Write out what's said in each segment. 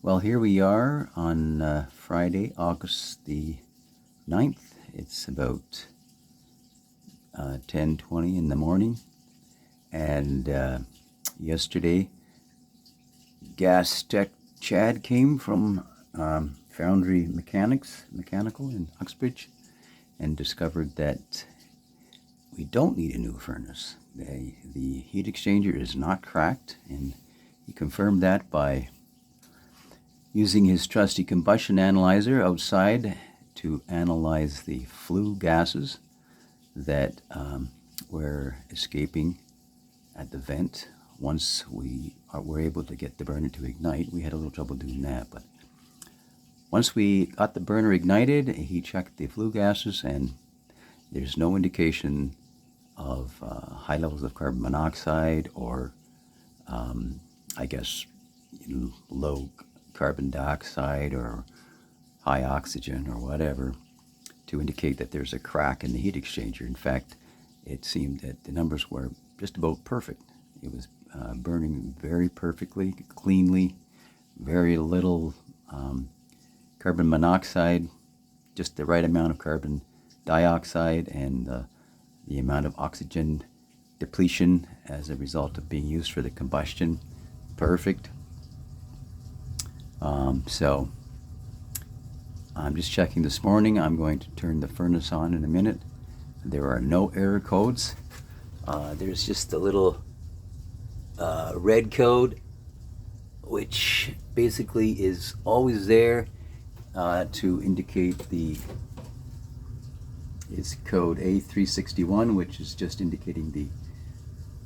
Well, here we are on Friday, August the 9th. It's about 10:20 in the morning, and yesterday gas tech Chad came from Foundry Mechanical in Uxbridge and discovered that we don't need a new furnace. The heat exchanger is not cracked, and he confirmed that by using his trusty combustion analyzer outside to analyze the flue gases that were escaping at the vent. Once we were able to get the burner to ignite, we had a little trouble doing that, but once we got the burner ignited, he checked the flue gases, and there's no indication of high levels of carbon monoxide or I guess low carbon dioxide or high oxygen or whatever to indicate that there's a crack in the heat exchanger. In fact, it seemed that the numbers were just about perfect. It was burning very perfectly, cleanly, very little carbon monoxide, just the right amount of carbon dioxide, and the amount of oxygen depletion as a result of being used for the combustion. Perfect. So I'm just checking this morning. I'm going to turn the furnace on in a minute. There are no error codes. There's just a little red code, which basically is always there to indicate it's code A361, which is just indicating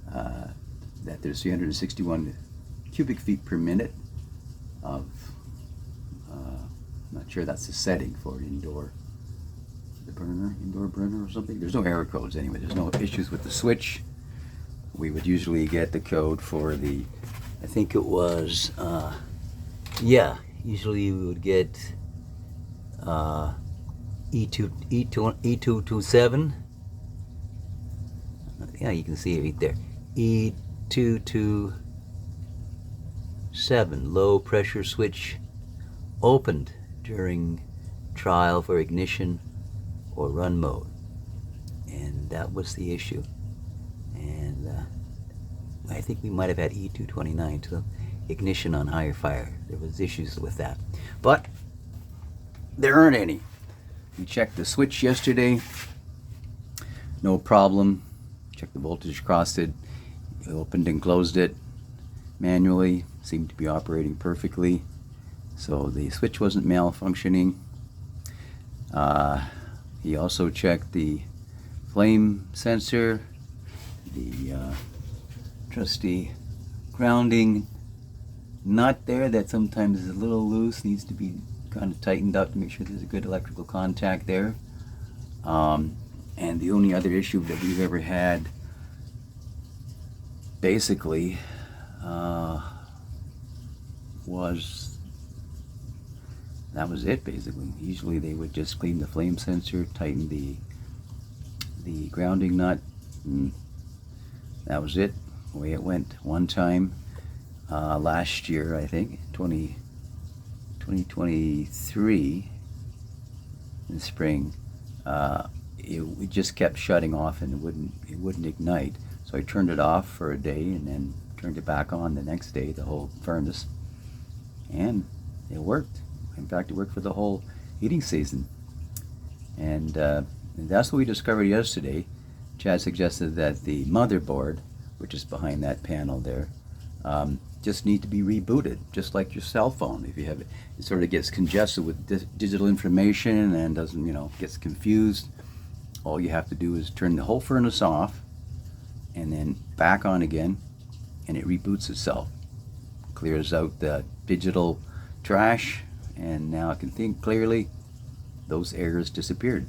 that there's 361 cubic feet per minute of, I'm not sure that's the setting for an indoor burner or something. There's no error codes anyway. There's no issues with the switch. We would usually get the code for the, I think it was, usually we would get E227. Yeah, you can see it right there. E227, low pressure switch opened during trial for ignition or run mode. And that was the issue. And I think we might have had E229 too. Ignition on higher fire. There was issues with that. But there aren't any. We checked the switch yesterday. No problem. Checked the voltage across it. Opened and closed it manually. Seemed to be operating perfectly. So the switch wasn't malfunctioning. He also checked the flame sensor, the trusty grounding nut there that sometimes is a little loose, needs to be kind of tightened up to make sure there's a good electrical contact there. And the only other issue that we've ever had basically that was it basically. Usually they would just clean the flame sensor, tighten the grounding nut, and that was it. The way it went. One time last year, I think 2023 in the spring, it just kept shutting off and it wouldn't ignite. So I turned it off for a day and then turned it back on the next day, the whole furnace, and it worked. In fact, it worked for the whole heating season. And that's what we discovered yesterday. Chad suggested that the motherboard, which is behind that panel there, just need to be rebooted, just like your cell phone. If you have it sort of gets congested with digital information and doesn't, gets confused. All you have to do is turn the whole furnace off and then back on again, and it reboots itself, clears out the digital trash, and now I can think clearly. Those errors disappeared.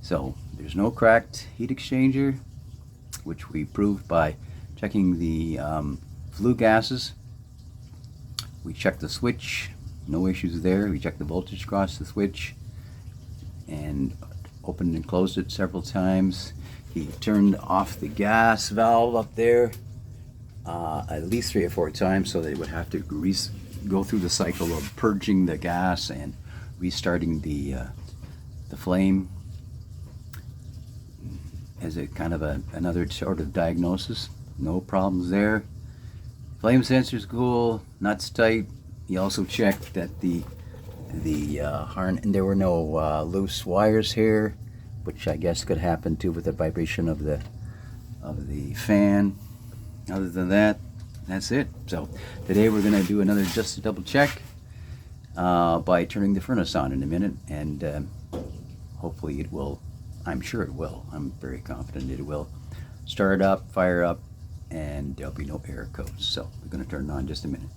So there's no cracked heat exchanger, which we proved by checking the flue gases. We checked the switch, no issues there. We checked the voltage across the switch and opened and closed it several times. He turned off the gas valve up there at least 3 or 4 times, so they would have to go through the cycle of purging the gas and restarting the flame as a kind of another sort of diagnosis. No problems there. Flame sensor's cool, nuts tight. You also checked that the harness, and there were no loose wires here, which I guess could happen too with the vibration of the fan. Other than that, that's it. So today we're going to do another just a double check by turning the furnace on in a minute, and hopefully it will. I'm sure it will. I'm very confident it will start up, fire up, and there'll be no error codes. So we're going to turn it on in just a minute.